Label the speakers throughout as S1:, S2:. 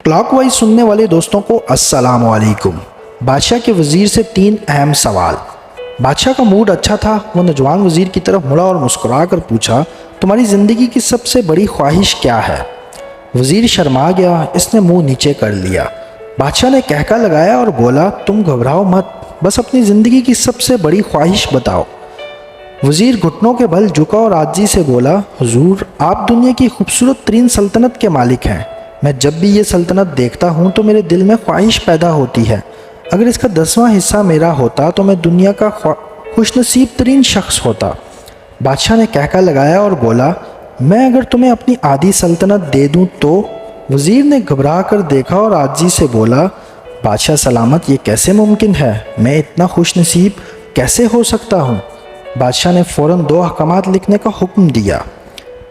S1: Clock wise سننے والے دوستوں کو السلام علیکم۔ بادشاہ کے وزیر سے 3 اہم سوال۔ بادشاہ کا موڈ اچھا تھا، وہ نوجوان وزیر کی طرف مڑا اور مسکرا کر پوچھا، تمہاری زندگی کی سب سے بڑی خواہش کیا ہے؟ وزیر شرما گیا، اس نے منہ نیچے کر لیا۔ بادشاہ نے کہکا لگایا اور بولا، تم گھبراؤ مت، بس اپنی زندگی کی سب سے بڑی خواہش بتاؤ۔ وزیر گھٹنوں کے بل جھکا اور عاجزی سے بولا، حضور آپ دنیا کی خوبصورت ترین سلطنت کے مالک ہیں، میں جب بھی یہ سلطنت دیکھتا ہوں تو میرے دل میں خواہش پیدا ہوتی ہے، اگر اس کا 10واں حصہ میرا ہوتا تو میں دنیا کا خوش نصیب ترین شخص ہوتا۔ بادشاہ نے کہکا لگایا اور بولا، میں اگر تمہیں اپنی آدھی سلطنت دے دوں تو؟ وزیر نے گھبرا کر دیکھا اور عاجزی سے بولا، بادشاہ سلامت، یہ کیسے ممکن ہے؟ میں اتنا خوش نصیب کیسے ہو سکتا ہوں؟ بادشاہ نے فوراً 2 احکامات لکھنے کا حکم دیا۔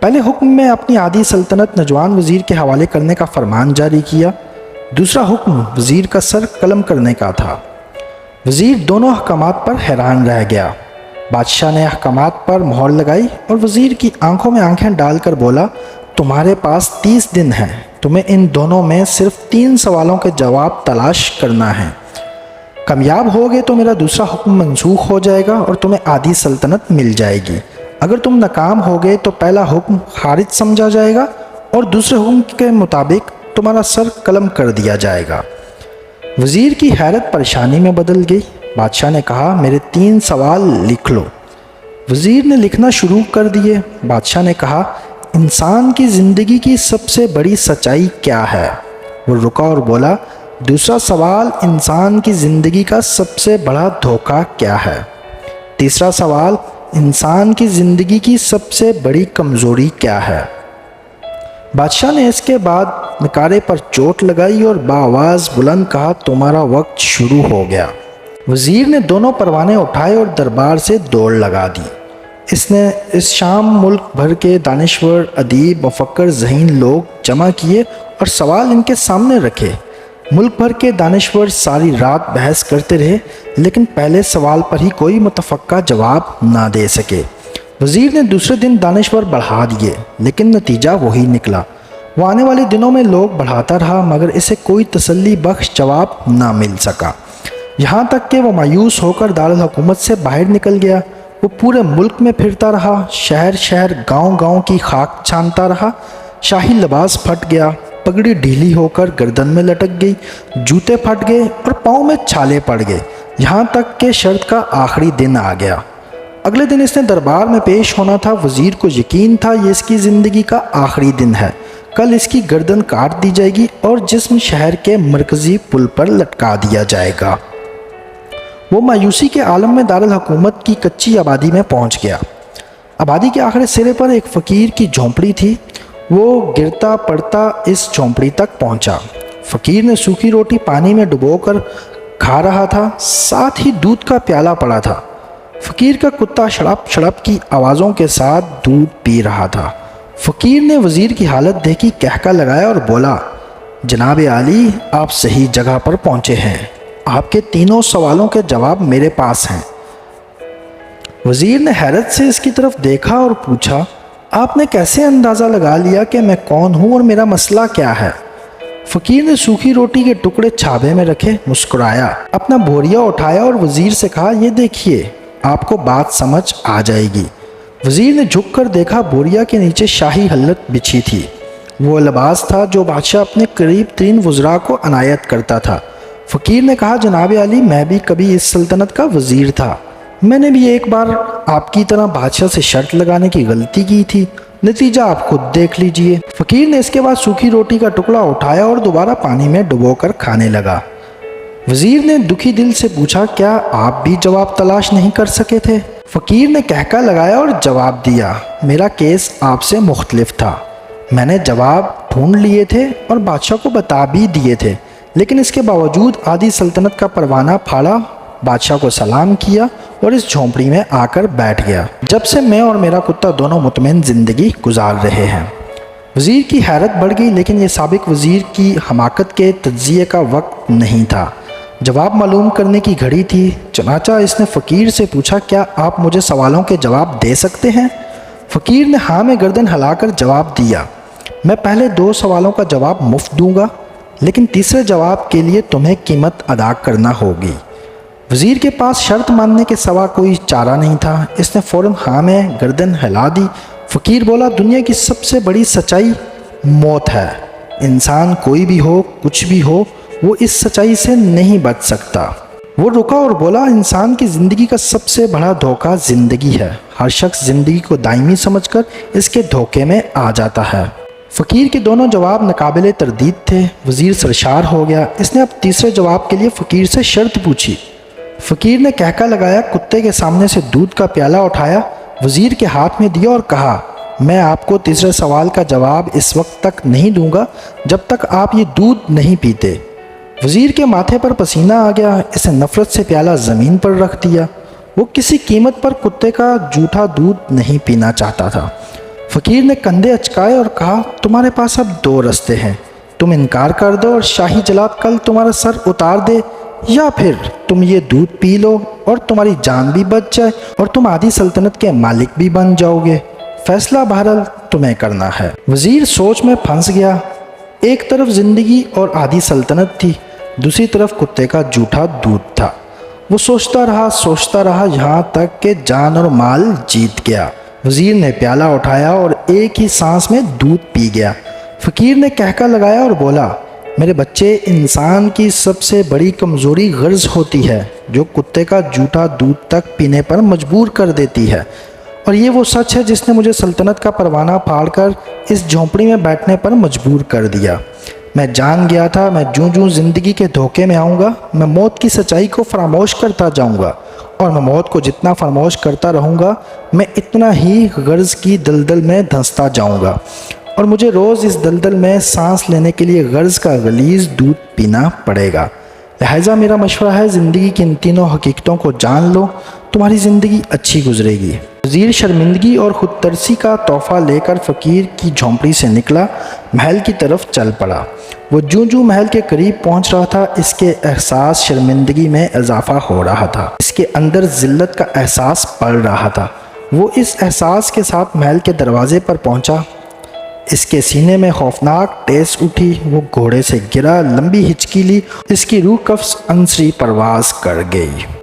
S1: پہلے حکم میں اپنی آدھی سلطنت نوجوان وزیر کے حوالے کرنے کا فرمان جاری کیا، دوسرا حکم وزیر کا سر قلم کرنے کا تھا۔ وزیر دونوں احکامات پر حیران رہ گیا۔ بادشاہ نے احکامات پر مہر لگائی اور وزیر کی آنکھوں میں آنکھیں ڈال کر بولا، تمہارے پاس 30 دن ہیں، تمہیں ان دونوں میں صرف 3 سوالوں کے جواب تلاش کرنا ہے۔ کامیاب ہوگے تو میرا دوسرا حکم منسوخ ہو جائے گا اور تمہیں آدھی سلطنت مل جائے گی، اگر تم ناکام ہوگے تو پہلا حکم خارج سمجھا جائے گا اور دوسرے حکم کے مطابق تمہارا سر قلم کر دیا جائے گا۔ وزیر کی حیرت پریشانی میں بدل گئی۔ بادشاہ نے کہا، میرے 3 سوال لکھ لو۔ وزیر نے لکھنا شروع کر دیے۔ بادشاہ نے کہا، انسان کی زندگی کی سب سے بڑی سچائی کیا ہے؟ وہ رکا اور بولا، دوسرا سوال، انسان کی زندگی کا سب سے بڑا دھوکہ کیا ہے؟ تیسرا سوال، انسان کی زندگی کی سب سے بڑی کمزوری کیا ہے؟ بادشاہ نے اس کے بعد نکارے پر چوٹ لگائی اور بآواز بلند کہا، تمہارا وقت شروع ہو گیا۔ وزیر نے دونوں پروانے اٹھائے اور دربار سے دوڑ لگا دی۔ اس نے اس شام ملک بھر کے دانشور، ادیب، مفکر، ذہین لوگ جمع کیے اور سوال ان کے سامنے رکھے۔ ملک بھر کے دانشور ساری رات بحث کرتے رہے، لیکن پہلے سوال پر ہی کوئی متفقہ جواب نہ دے سکے۔ وزیر نے دوسرے دن دانشور بڑھا دیے، لیکن نتیجہ وہی نکلا۔ وہ آنے والے دنوں میں لوگ بڑھاتا رہا، مگر اسے کوئی تسلی بخش جواب نہ مل سکا، یہاں تک کہ وہ مایوس ہو کر دارالحکومت سے باہر نکل گیا۔ وہ پورے ملک میں پھرتا رہا، شہر شہر، گاؤں گاؤں کی خاک چھانتا رہا۔ شاہی لباس پھٹ گیا، پگڑی ڈھیلی ہو کر گردن میں لٹک گئی، جوتے پھٹ گئے اور پاؤں میں چھالے پڑ گئے، یہاں تک کہ شرط کا آخری دن آ گیا۔ اگلے دن اس نے دربار میں پیش ہونا تھا۔ وزیر کو یقین تھا یہ اس کی زندگی کا آخری دن ہے، کل اس کی گردن کاٹ دی جائے گی اور جسم شہر کے مرکزی پل پر لٹکا دیا جائے گا۔ وہ مایوسی کے عالم میں دارالحکومت کی کچی آبادی میں پہنچ گیا۔ آبادی کے آخری سرے پر ایک فقیر کی جھونپڑی تھی۔ وہ گرتا پڑتا اس جھونپڑی تک پہنچا۔ فقیر نے سوکھی روٹی پانی میں ڈبو کر کھا رہا تھا، ساتھ ہی دودھ کا پیالہ پڑا تھا۔ فقیر کا کتا شڑپ شڑپ کی آوازوں کے ساتھ دودھ پی رہا تھا۔ فقیر نے وزیر کی حالت دیکھی، کہکا لگایا اور بولا، جناب عالی، آپ صحیح جگہ پر پہنچے ہیں، آپ کے 3 سوالوں کے جواب میرے پاس ہیں۔ وزیر نے حیرت سے اس کی طرف دیکھا اور پوچھا، آپ نے کیسے اندازہ لگا لیا کہ میں کون ہوں اور میرا مسئلہ کیا ہے؟ فقیر نے سوکھی روٹی کے ٹکڑے چھابے میں رکھے، مسکرایا، اپنا بوریا اٹھایا اور وزیر سے کہا، یہ دیکھیے، آپ کو بات سمجھ آ جائے گی۔ وزیر نے جھک کر دیکھا، بوریا کے نیچے شاہی حلت بچھی تھی۔ وہ لباس تھا جو بادشاہ اپنے قریب ترین وزراء کو عنایت کرتا تھا۔ فقیر نے کہا، جناب عالی، میں بھی کبھی اس سلطنت کا وزیر تھا، میں نے بھی ایک بار آپ کی طرح بادشاہ سے شرط لگانے کی غلطی کی تھی، نتیجہ آپ خود دیکھ لیجئے۔ فقیر نے اس کے بعد سوکھی روٹی کا ٹکڑا اٹھایا اور دوبارہ پانی میں ڈبو کر کھانے لگا۔ وزیر نے دکھی دل سے پوچھا، کیا آپ بھی جواب تلاش نہیں کر سکے تھے؟ فقیر نے کہکا لگایا اور جواب دیا، میرا کیس آپ سے مختلف تھا، میں نے جواب ڈھونڈ لیے تھے اور بادشاہ کو بتا بھی دیے تھے، لیکن اس کے باوجود آدھی سلطنت کا پروانہ پھاڑا، بادشاہ کو سلام کیا اور اس جھونپڑی میں آ کر بیٹھ گیا، جب سے میں اور میرا کتا دونوں مطمئن زندگی گزار رہے ہیں۔ وزیر کی حیرت بڑھ گئی، لیکن یہ سابق وزیر کی حماقت کے تجزیے کا وقت نہیں تھا، جواب معلوم کرنے کی گھڑی تھی۔ چنانچہ اس نے فقیر سے پوچھا، کیا آپ مجھے سوالوں کے جواب دے سکتے ہیں؟ فقیر نے ہاں میں گردن ہلا کر جواب دیا، میں پہلے 2 سوالوں کا جواب مفت دوں گا، لیکن تیسرے جواب کے لیے تمہیں قیمت ادا کرنا ہوگی۔ وزیر کے پاس شرط ماننے کے سوا کوئی چارہ نہیں تھا۔ اس نے فوراً ہاں میں گردن ہلا دی۔ فقیر بولا، دنیا کی سب سے بڑی سچائی موت ہے۔ انسان کوئی بھی ہو، کچھ بھی ہو، وہ اس سچائی سے نہیں بچ سکتا۔ وہ رکا اور بولا، انسان کی زندگی کا سب سے بڑا دھوکہ زندگی ہے۔ ہر شخص زندگی کو دائمی سمجھ کر اس کے دھوکے میں آ جاتا ہے۔ فقیر کے دونوں جواب ناقابل تردید تھے۔ وزیر سرشار ہو گیا۔ اس نے اب تیسرے جواب کے لیے فقیر سے شرط پوچھی۔ فقیر نے کہکا لگایا، کتے کے سامنے سے دودھ کا پیالہ اٹھایا، وزیر کے ہاتھ میں دیا اور کہا، میں آپ کو تیسرے سوال کا جواب اس وقت تک نہیں دوں گا جب تک آپ یہ دودھ نہیں پیتے۔ وزیر کے ماتھے پر پسینہ آ گیا۔ اس نے نفرت سے پیالہ زمین پر رکھ دیا۔ وہ کسی قیمت پر کتے کا جھوٹا دودھ نہیں پینا چاہتا تھا۔ فقیر نے کندھے اچکائے اور کہا، تمہارے پاس اب دو رستے ہیں، تم انکار کر دو اور شاہی جلاد کل تمہارا سر اتار دے، یا پھر تم یہ دودھ پی لو اور تمہاری جان بھی بچ جائے اور تم آدھی سلطنت کے مالک بھی بن جاؤ گے۔ فیصلہ بہرحال تمہیں کرنا ہے۔ وزیر سوچ میں پھنس گیا۔ ایک طرف زندگی اور آدھی سلطنت تھی، دوسری طرف کتے کا جھوٹا دودھ تھا۔ وہ سوچتا رہا یہاں تک کہ جان اور مال جیت گیا۔ وزیر نے پیالہ اٹھایا اور ایک ہی سانس میں دودھ پی گیا۔ فقیر نے کہکا لگایا اور بولا، میرے بچے، انسان کی سب سے بڑی کمزوری غرض ہوتی ہے جو کتے کا جھوٹا دودھ تک پینے پر مجبور کر دیتی ہے، اور یہ وہ سچ ہے جس نے مجھے سلطنت کا پروانہ پھاڑ کر اس جھونپڑی میں بیٹھنے پر مجبور کر دیا۔ میں جان گیا تھا میں جوں زندگی کے دھوکے میں آؤں گا، میں موت کی سچائی کو فراموش کرتا جاؤں گا، اور میں موت کو جتنا فراموش کرتا رہوں گا میں اتنا ہی غرض کی دلدل میں دھنستا جاؤں گا، اور مجھے روز اس دلدل میں سانس لینے کے لیے غرض کا غلیظ دودھ پینا پڑے گا۔ لہٰذا میرا مشورہ ہے، زندگی کی ان تینوں حقیقتوں کو جان لو، تمہاری زندگی اچھی گزرے گی۔ وزیر شرمندگی اور خود ترسی کا تحفہ لے کر فقیر کی جھونپڑی سے نکلا، محل کی طرف چل پڑا۔ وہ جوں محل کے قریب پہنچ رہا تھا، اس کے احساس شرمندگی میں اضافہ ہو رہا تھا۔ اس کے اندر ذلت کا احساس پڑ رہا تھا۔ وہ اس احساس کے ساتھ محل کے دروازے پر پہنچا۔ اس کے سینے میں خوفناک ٹیس اٹھی۔ وہ گھوڑے سے گرا، لمبی ہچکی لی، اس کی روح قفس عنصری پرواز کر گئی۔